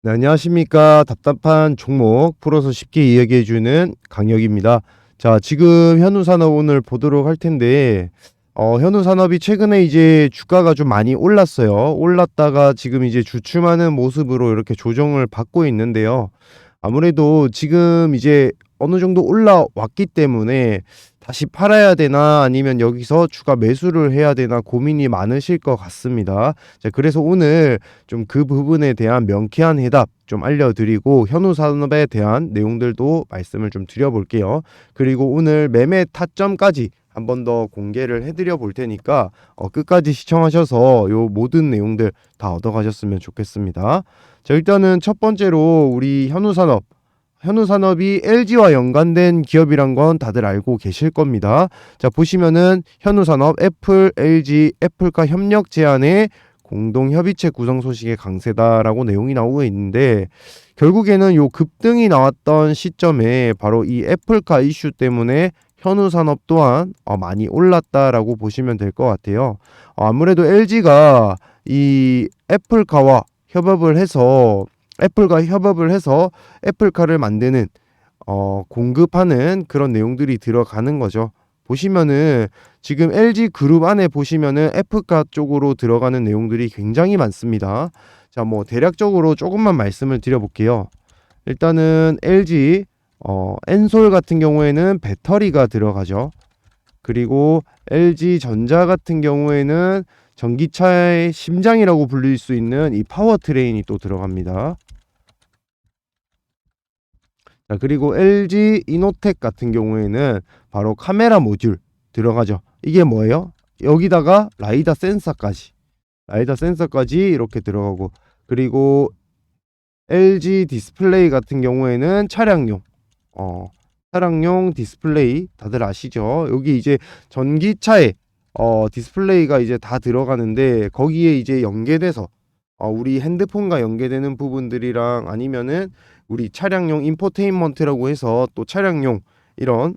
네, 안녕하십니까. 답답한 종목 풀어서 쉽게 이야기해주는 강혁입니다. 자, 지금 현우산업 오늘 보도록 할 텐데, 현우산업이 최근에 이제 주가가 좀 많이 올랐어요. 올랐다가 지금 이제 주춤하는 모습으로 이렇게 조정을 받고 있는데요. 아무래도 지금 이제 어느 정도 올라왔기 때문에 다시 팔아야 되나 아니면 여기서 추가 매수를 해야 되나 고민이 많으실 것 같습니다. 자, 그래서 오늘 좀 그 부분에 대한 명쾌한 해답 좀 알려드리고 현우산업에 대한 내용들도 말씀을 좀 드려볼게요. 그리고 오늘 매매 타점까지 한 번 더 공개를 해드려 볼 테니까 끝까지 시청하셔서 요 모든 내용들 다 얻어가셨으면 좋겠습니다. 자, 일단은 첫 번째로 우리 현우산업이 LG와 연관된 기업이란 건 다들 알고 계실 겁니다. 자, 보시면은 현우산업 애플, LG, 애플과 협력 제안에 공동협의체 구성 소식의 강세다라고 내용이 나오고 있는데, 결국에는 요 급등이 나왔던 시점에 바로 이 애플카 이슈 때문에 현우산업 또한 많이 올랐다라고 보시면 될 것 같아요. 아무래도 LG가 이 애플과 협업을 해서 애플카를 만드는 공급하는 그런 내용들이 들어가는 거죠. 보시면은 지금 LG 그룹 안에 보시면은 애플카 쪽으로 들어가는 내용들이 굉장히 많습니다. 자, 뭐 대략적으로 조금만 말씀을 드려볼게요. 일단은 LG 엔솔 같은 경우에는 배터리가 들어가죠. 그리고 LG 전자 같은 경우에는 전기차의 심장이라고 불릴 수 있는 이 파워트레인이 또 들어갑니다. 자, 그리고 LG 이노텍 같은 경우에는 바로 카메라 모듈 들어가죠. 이게 뭐예요? 여기다가 라이다 센서까지 이렇게 들어가고, 그리고 LG 디스플레이 같은 경우에는 어, 차량용 디스플레이 다들 아시죠? 여기 이제 전기차에 디스플레이가 이제 다 들어가는데, 거기에 이제 연계돼서 우리 핸드폰과 연계되는 부분들이랑 아니면은 우리 차량용 인포테인먼트라고 해서 또 차량용 이런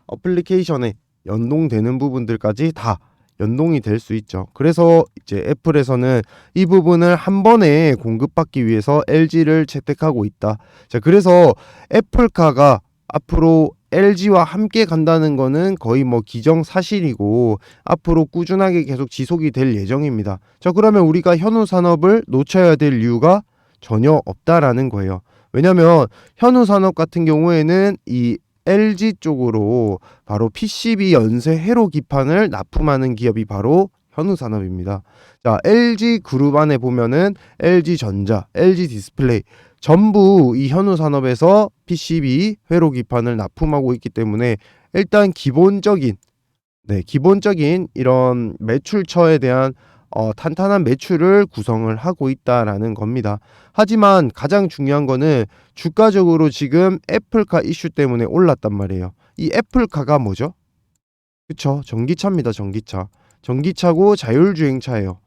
어플리케이션에 연동되는 부분들까지 다 연동이 될 수 있죠. 그래서 이제 애플에서는 이 부분을 한 번에 공급받기 위해서 LG를 채택하고 있다. 자, 그래서 애플카가 앞으로 LG와 함께 간다는 거는 거의 뭐 기정사실이고 앞으로 꾸준하게 계속 지속이 될 예정입니다. 자, 그러면 우리가 현우산업을 놓쳐야 될 이유가 전혀 없다라는 거예요. 왜냐면 현우산업 같은 경우에는 이 LG 쪽으로 바로 PCB 연쇄 회로 기판을 납품하는 기업이 바로 현우산업입니다. 자, LG 그룹 안에 보면은 LG전자, LG 디스플레이 전부 이 현우산업에서 PCB 회로 기판을 납품하고 있기 때문에 일단 기본적인 이런 매출처에 대한 탄탄한 매출을 구성을 하고 있다라는 겁니다. 하지만 가장 중요한 거는 주가적으로 지금 애플카 이슈 때문에 올랐단 말이에요. 이 애플카가 뭐죠? 그쵸? 전기차입니다. 전기차고 자율주행차예요.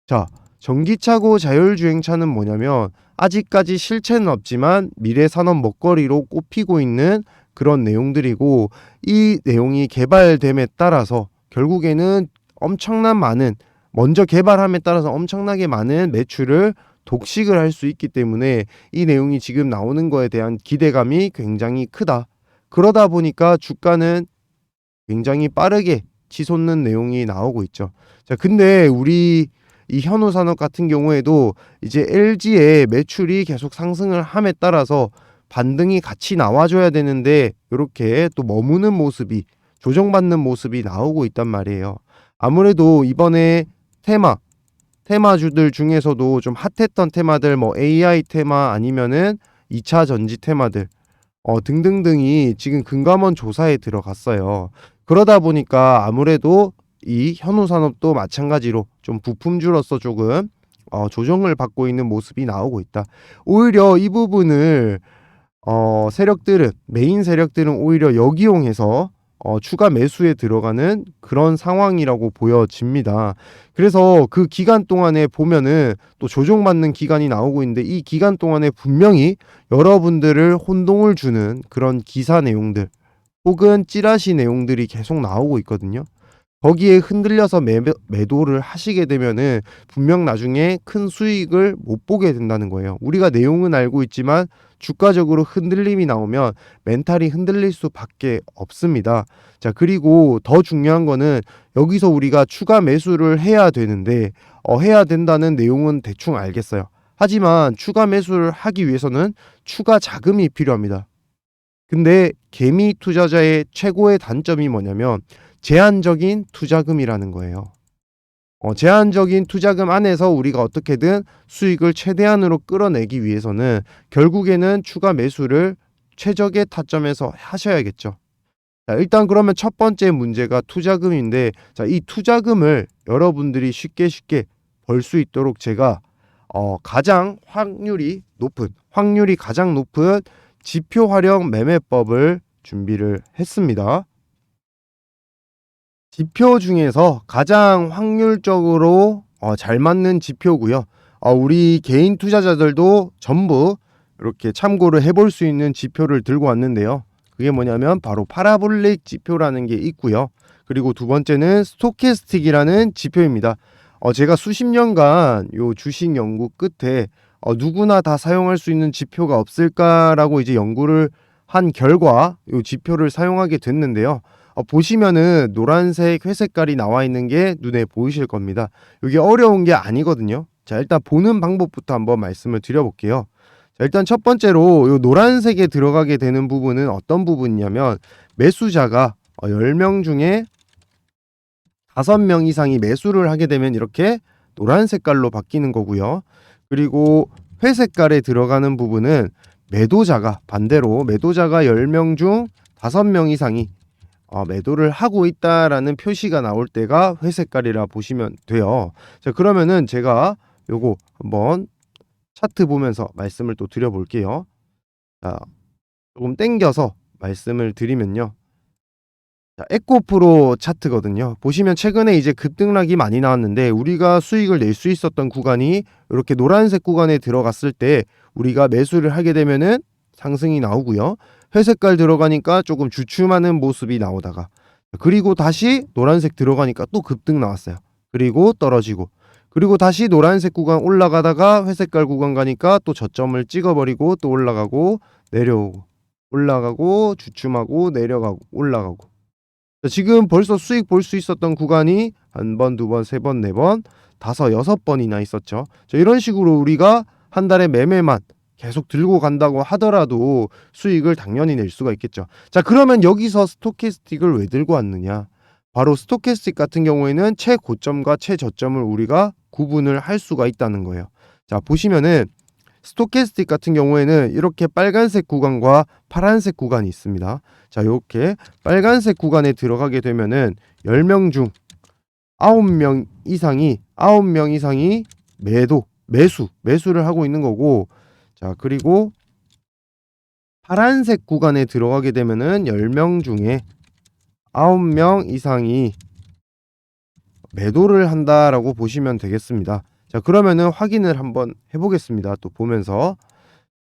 자, 전기차고 자율주행차는 뭐냐면 아직까지 실체는 없지만 미래 산업 먹거리로 꼽히고 있는 그런 내용들이고, 이 내용이 개발됨에 따라서 결국에는 엄청난 많은 먼저 개발함에 따라서 엄청나게 많은 매출을 독식을 할 수 있기 때문에 이 내용이 지금 나오는 거에 대한 기대감이 굉장히 크다. 그러다 보니까 주가는 굉장히 빠르게 치솟는 내용이 나오고 있죠. 자, 근데 우리 이 현우산업 같은 경우에도 이제 LG의 매출이 계속 상승을 함에 따라서 반등이 같이 나와줘야 되는데 이렇게 또 머무는 모습이, 조정받는 모습이 나오고 있단 말이에요. 아무래도 이번에 테마주들 중에서도 좀 핫했던 테마들, 뭐 AI 테마 아니면은 2차 전지 테마들 등등등이 지금 금감원 조사에 들어갔어요. 그러다 보니까 아무래도 이 현우산업도 마찬가지로 좀 부품주로서 조금 조정을 받고 있는 모습이 나오고 있다. 오히려 이 부분을 메인 세력들은 오히려 역이용해서 추가 매수에 들어가는 그런 상황이라고 보여집니다. 그래서 그 기간 동안에 보면은 또 조정받는 기간이 나오고 있는데, 이 기간 동안에 분명히 여러분들을 혼동을 주는 그런 기사 내용들 혹은 찌라시 내용들이 계속 나오고 있거든요. 거기에 흔들려서 매도를 하시게 되면은 분명 나중에 큰 수익을 못 보게 된다는 거예요. 우리가 내용은 알고 있지만 주가적으로 흔들림이 나오면 멘탈이 흔들릴 수밖에 없습니다. 자, 그리고 더 중요한 거는 여기서 우리가 추가 매수를 해야 되는데 해야 된다는 내용은 대충 알겠어요. 하지만 추가 매수를 하기 위해서는 추가 자금이 필요합니다. 근데 개미 투자자의 최고의 단점이 뭐냐면 제한적인 투자금이라는 거예요. 제한적인 투자금 안에서 우리가 어떻게든 수익을 최대한으로 끌어내기 위해서는 결국에는 추가 매수를 최적의 타점에서 하셔야겠죠. 자, 일단 그러면 첫 번째 문제가 투자금인데, 자, 이 투자금을 여러분들이 쉽게 벌 수 있도록 제가 가장 확률이 가장 높은 지표 활용 매매법을 준비를 했습니다. 지표 중에서 가장 확률적으로 잘 맞는 지표고요. 우리 개인 투자자들도 전부 이렇게 참고를 해볼 수 있는 지표를 들고 왔는데요. 그게 뭐냐면 바로 파라볼릭 지표라는 게 있고요. 그리고 두 번째는 스토캐스틱이라는 지표입니다. 제가 수십 년간 요 주식 연구 끝에 누구나 다 사용할 수 있는 지표가 없을까라고 이제 연구를 한 결과 요 지표를 사용하게 됐는데요. 보시면은 노란색, 회색깔이 나와 있는 게 눈에 보이실 겁니다. 이게 어려운 게 아니거든요. 자, 일단 보는 방법부터 한번 말씀을 드려볼게요. 자, 일단 첫 번째로 요 노란색에 들어가게 되는 부분은 어떤 부분이냐면 매수자가 10명 중에 5명 이상이 매수를 하게 되면 이렇게 노란 색깔로 바뀌는 거고요. 그리고 회색깔에 들어가는 부분은 반대로 매도자가 10명 중 5명 이상이 매도를 하고 있다라는 표시가 나올 때가 회색깔이라 보시면 돼요. 자, 그러면은 제가 요거 한번 차트 보면서 말씀을 또 드려볼게요. 자, 조금 땡겨서 말씀을 드리면요. 자, 에코프로 차트거든요. 보시면 최근에 이제 급등락이 많이 나왔는데 우리가 수익을 낼 수 있었던 구간이 이렇게 노란색 구간에 들어갔을 때 우리가 매수를 하게 되면은 상승이 나오고요. 회색깔 들어가니까 조금 주춤하는 모습이 나오다가 그리고 다시 노란색 들어가니까 또 급등 나왔어요. 그리고 떨어지고 그리고 다시 노란색 구간 올라가다가 회색깔 구간 가니까 또 저점을 찍어버리고 또 올라가고 내려오고 올라가고 주춤하고 내려가고 올라가고 지금 벌써 수익 볼 수 있었던 구간이 한 번, 두 번, 세 번, 네 번, 다섯, 여섯 번이나 있었죠. 이런 식으로 우리가 한 달에 매매만 계속 들고 간다고 하더라도 수익을 당연히 낼 수가 있겠죠. 자, 그러면 여기서 스토캐스틱을 왜 들고 왔느냐? 바로 스토캐스틱 같은 경우에는 최고점과 최저점을 우리가 구분을 할 수가 있다는 거예요. 자, 보시면은 스토캐스틱 같은 경우에는 이렇게 빨간색 구간과 파란색 구간이 있습니다. 자, 이렇게 빨간색 구간에 들어가게 되면은 10명 중 9명 이상이 매수를 하고 있는 거고, 자, 그리고 파란색 구간에 들어가게 되면은 10명 중에 9명 이상이 매도를 한다라고 보시면 되겠습니다. 자, 그러면은 확인을 한번 해보겠습니다. 또 보면서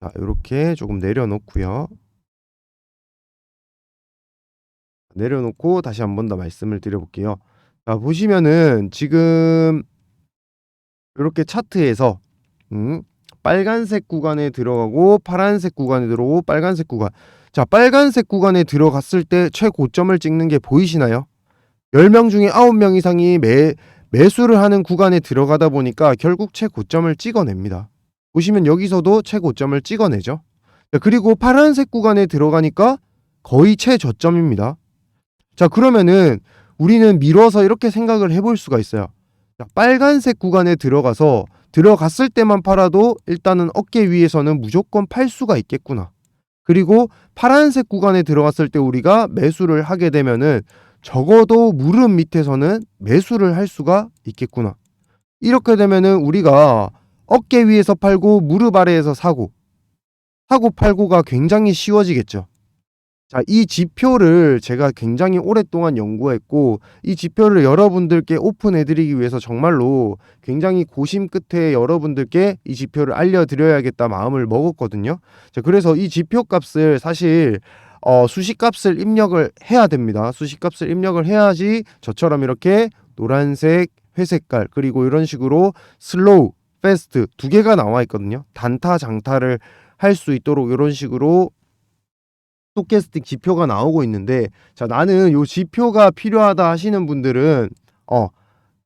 자, 이렇게 조금 내려놓고요. 내려놓고 다시 한 번 더 말씀을 드려볼게요. 자, 보시면은 지금 이렇게 차트에서 빨간색 구간에 들어가고 파란색 구간에 들어오고 빨간색 구간. 자, 빨간색 구간에 들어갔을 때 최고점을 찍는 게 보이시나요? 10명 중에 9명 이상이 매수를 하는 구간에 들어가다 보니까 결국 최고점을 찍어냅니다. 보시면 여기서도 최고점을 찍어내죠. 그리고 파란색 구간에 들어가니까 거의 최저점입니다. 자, 그러면은 우리는 미뤄서 이렇게 생각을 해볼 수가 있어요. 자, 빨간색 구간에 들어갔을 때만 팔아도 일단은 어깨 위에서는 무조건 팔 수가 있겠구나. 그리고 파란색 구간에 들어갔을 때 우리가 매수를 하게 되면은 적어도 무릎 밑에서는 매수를 할 수가 있겠구나. 이렇게 되면은 우리가 어깨 위에서 팔고 무릎 아래에서 사고 팔고가 굉장히 쉬워지겠죠. 자, 이 지표를 제가 굉장히 오랫동안 연구했고 이 지표를 여러분들께 오픈해드리기 위해서 정말로 굉장히 고심 끝에 여러분들께 이 지표를 알려드려야겠다 마음을 먹었거든요. 자, 그래서 이 지표 값을 사실 수식값을 입력을 해야 됩니다. 수식값을 입력을 해야지 저처럼 이렇게 노란색, 회색깔 그리고 이런 식으로 슬로우, 패스트 두 개가 나와 있거든요. 단타, 장타를 할 수 있도록 이런 식으로 스토캐스틱 지표가 나오고 있는데, 자, 나는 요 지표가 필요하다 하시는 분들은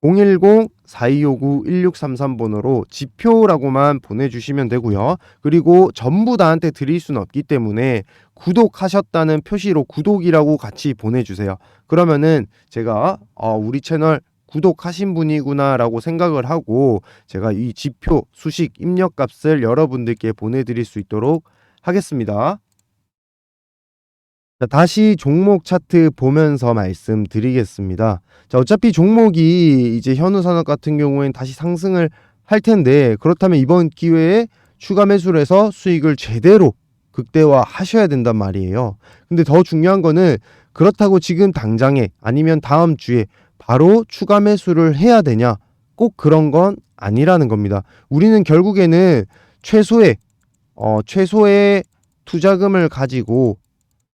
010-4259-1633번으로 지표라고만 보내주시면 되고요. 그리고 전부 다한테 드릴 수는 없기 때문에 구독하셨다는 표시로 구독이라고 같이 보내주세요. 그러면은 제가 우리 채널 구독하신 분이구나 라고 생각을 하고 제가 이 지표 수식 입력값을 여러분들께 보내드릴 수 있도록 하겠습니다. 자, 다시 종목 차트 보면서 말씀드리겠습니다. 자, 어차피 종목이 이제 현우산업 같은 경우에는 다시 상승을 할 텐데, 그렇다면 이번 기회에 추가 매수를 해서 수익을 제대로 극대화 하셔야 된단 말이에요. 근데 더 중요한 거는 그렇다고 지금 당장에 아니면 다음 주에 바로 추가 매수를 해야 되냐? 꼭 그런 건 아니라는 겁니다. 우리는 결국에는 최소의 투자금을 가지고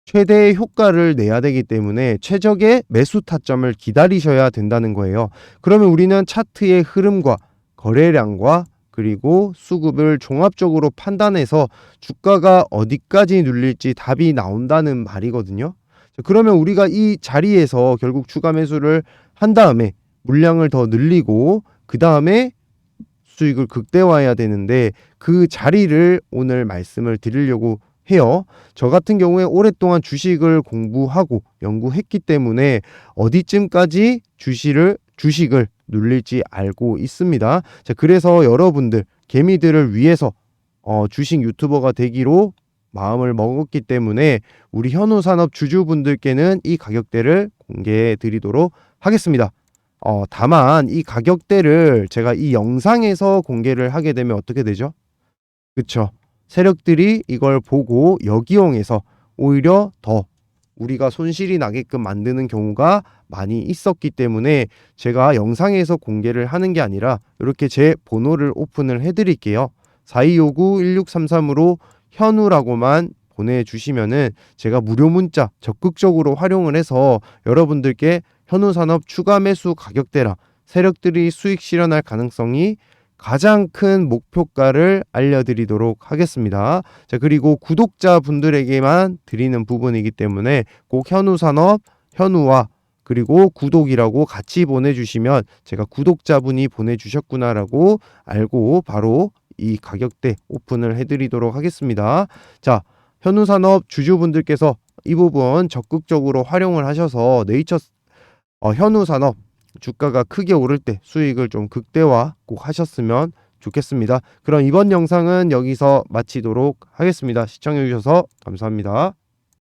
최대의 효과를 내야 되기 때문에 최적의 매수 타점을 기다리셔야 된다는 거예요. 그러면 우리는 차트의 흐름과 거래량과 그리고 수급을 종합적으로 판단해서 주가가 어디까지 눌릴지 답이 나온다는 말이거든요. 그러면 우리가 이 자리에서 결국 추가 매수를 한 다음에 물량을 더 늘리고 그 다음에 수익을 극대화해야 되는데, 그 자리를 오늘 말씀을 드리려고 해요. 저 같은 경우에 오랫동안 주식을 공부하고 연구했기 때문에 어디쯤까지 주식을 눌릴지 알고 있습니다. 자, 그래서 여러분들 개미들을 위해서 주식 유튜버가 되기로 마음을 먹었기 때문에 우리 현우산업 주주분들께는 이 가격대를 공개해 드리도록 하겠습니다. 다만 이 가격대를 제가 이 영상에서 공개를 하게 되면 어떻게 되죠? 그쵸? 세력들이 이걸 보고 역이용해서 오히려 더 우리가 손실이 나게끔 만드는 경우가 많이 있었기 때문에 제가 영상에서 공개를 하는 게 아니라 이렇게 제 번호를 오픈을 해드릴게요. 4259-1633으로 현우라고만 보내주시면은 제가 무료 문자 적극적으로 활용을 해서 여러분들께 현우산업 추가 매수 가격대랑 세력들이 수익 실현할 가능성이 가장 큰 목표가를 알려드리도록 하겠습니다. 자, 그리고 구독자분들에게만 드리는 부분이기 때문에 꼭 현우산업, 현우와 그리고 구독이라고 같이 보내주시면 제가 구독자분이 보내주셨구나라고 알고 바로 이 가격대 오픈을 해드리도록 하겠습니다. 자, 현우산업 주주분들께서 이 부분 적극적으로 활용을 하셔서 현우산업 주가가 크게 오를 때 수익을 좀 극대화 꼭 하셨으면 좋겠습니다. 그럼 이번 영상은 여기서 마치도록 하겠습니다. 시청해 주셔서 감사합니다.